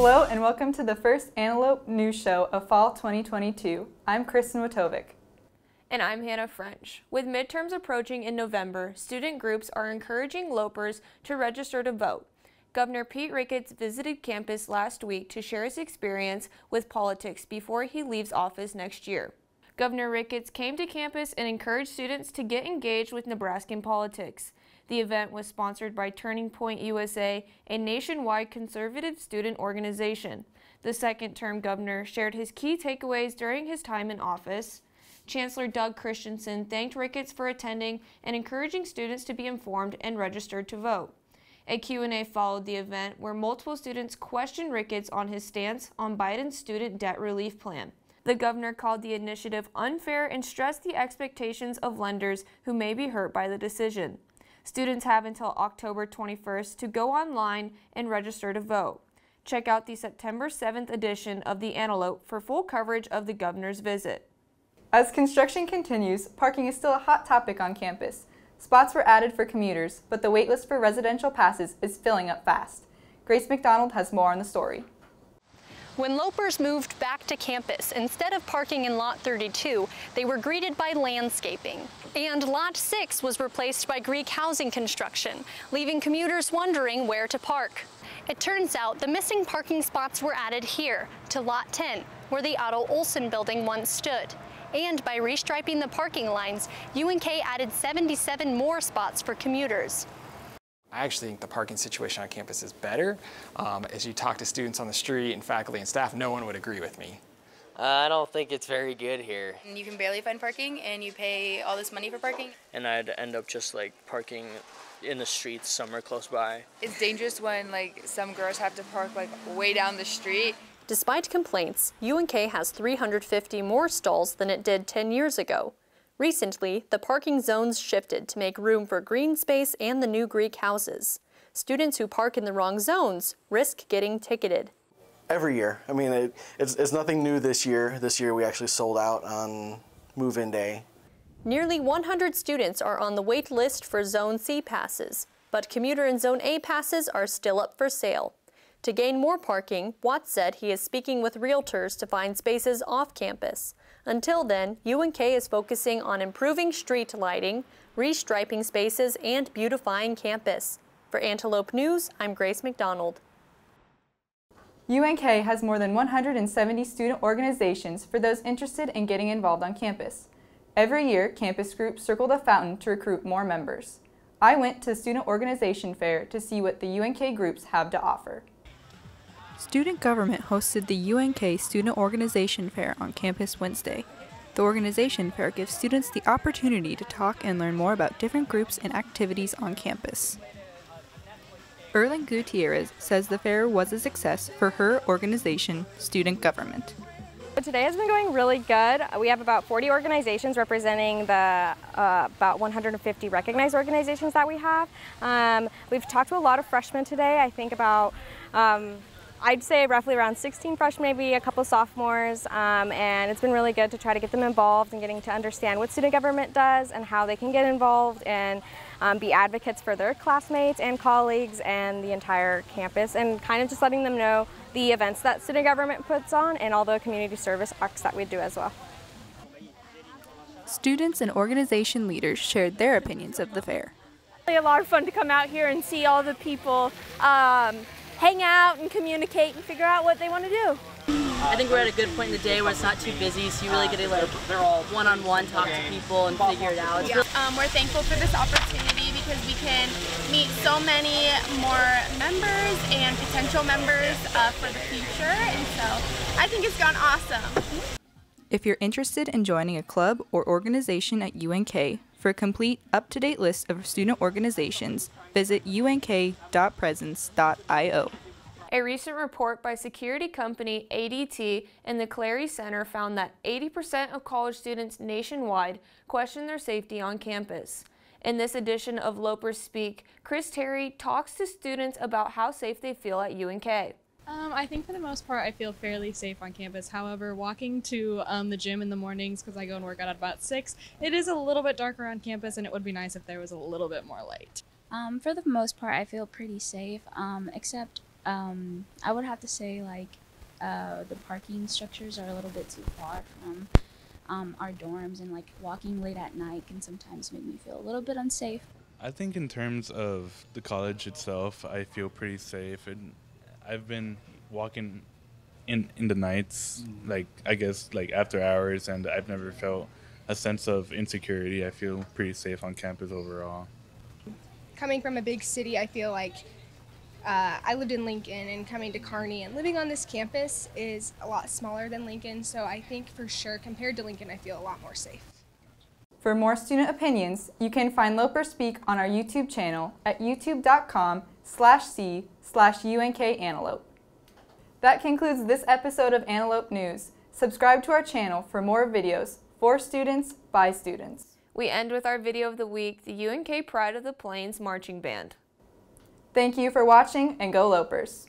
Hello and welcome to the first Antelope news show of fall 2022. I'm Kristen Watovic. And I'm Hannah French. With midterms approaching in November, student groups are encouraging Lopers to register to vote. Governor Pete Rickett visited campus last week to share his experience with politics before he leaves office next year. Governor Rickett came to campus and encouraged students to get engaged with Nebraskan politics. The event was sponsored by Turning Point USA, a nationwide conservative student organization. The second-term governor shared his key takeaways during his time in office. Chancellor Doug Christensen thanked Rickett for attending and encouraging students to be informed and registered to vote. A Q&A followed the event where multiple students questioned Rickett on his stance on Biden's student debt relief plan. The governor called the initiative unfair and stressed the expectations of lenders who may be hurt by the decision. Students have until October 21st to go online and register to vote. Check out the September 7th edition of the Antelope for full coverage of the governor's visit. As construction continues, parking is still a hot topic on campus. Spots were added for commuters, but the waitlist for residential passes is filling up fast. Grace McDonald has more on the story. When Lopers moved back to campus, instead of parking in Lot 32, they were greeted by landscaping. And Lot 6 was replaced by Greek housing construction, leaving commuters wondering where to park. It turns out the missing parking spots were added here, to Lot 10, where the Otto Olson building once stood. And by restriping the parking lines, UNK added 77 more spots for commuters. I actually think the parking situation on campus is better. As you talk to students on the street and faculty and staff, no one would agree with me. I don't think it's very good here. You can barely find parking and you pay all this money for parking. And I'd end up just like parking in the streets somewhere close by. It's dangerous when like some girls have to park like way down the street. Despite complaints, UNK has 350 more stalls than it did 10 years ago. Recently, the parking zones shifted to make room for green space and the new Greek houses. Students who park in the wrong zones risk getting ticketed. Every year. I mean, it's nothing new this year. This year we actually sold out on move-in day. Nearly 100 students are on the wait list for Zone C passes, but commuter and Zone A passes are still up for sale. To gain more parking, Watts said he is speaking with realtors to find spaces off campus. Until then, UNK is focusing on improving street lighting, restriping spaces, and beautifying campus. For Antelope News, I'm Grace McDonald. UNK has more than 170 student organizations for those interested in getting involved on campus. Every year, campus groups circle the fountain to recruit more members. I went to the Student Organization Fair to see what the UNK groups have to offer. Student government hosted the UNK Student Organization Fair on campus Wednesday. The organization fair gives students the opportunity to talk and learn more about different groups and activities on campus. Erling Gutierrez says the fair was a success for her organization, Student Government. Today has been going really good. We have about 40 organizations representing the about 150 recognized organizations that we have. We've talked to a lot of freshmen today. I think about I'd say roughly around 16 freshmen, maybe a couple sophomores, and it's been really good to try to get them involved and getting to understand what student government does and how they can get involved and be advocates for their classmates and colleagues and the entire campus, and kind of just letting them know the events that student government puts on and all the community service acts that we do as well. Students and organization leaders shared their opinions of the fair. It's a lot of fun to come out here and see all the people hang out and communicate and figure out what they want to do. I think we're at a good point in the day where it's not too busy, so you really get to like one-on-one talk to people and figure it out. We're thankful for this opportunity because we can meet so many more members and potential members for the future, and so I think it's gone awesome. If you're interested in joining a club or organization at UNK, for a complete, up-to-date list of student organizations, visit unk.presence.io. A recent report by security company ADT and the Clary Center found that 80% of college students nationwide question their safety on campus. In this edition of Lopers Speak, Chris Terry talks to students about how safe they feel at UNK. I think for the most part I feel fairly safe on campus. However, walking to the gym in the mornings, because I go and work out at about 6, it is a little bit darker on campus and it would be nice if there was a little bit more light. For the most part I feel pretty safe, except I would have to say like the parking structures are a little bit too far from our dorms, and like walking late at night can sometimes make me feel a little bit unsafe. I think in terms of the college itself, I feel pretty safe, and I've been walking in the nights, like I guess like after hours, and I've never felt a sense of insecurity. I feel pretty safe on campus overall. Coming from a big city, I feel like I lived in Lincoln, and coming to Kearney and living on this campus is a lot smaller than Lincoln, so I think for sure compared to Lincoln I feel a lot more safe. For more student opinions, you can find Loper Speak on our YouTube channel at youtube.com/c/UNK-Antelope. That concludes this episode of Antelope News. Subscribe to our channel for more videos for students by students. We end with our video of the week, the UNK Pride of the Plains Marching Band. Thank you for watching, and go Lopers!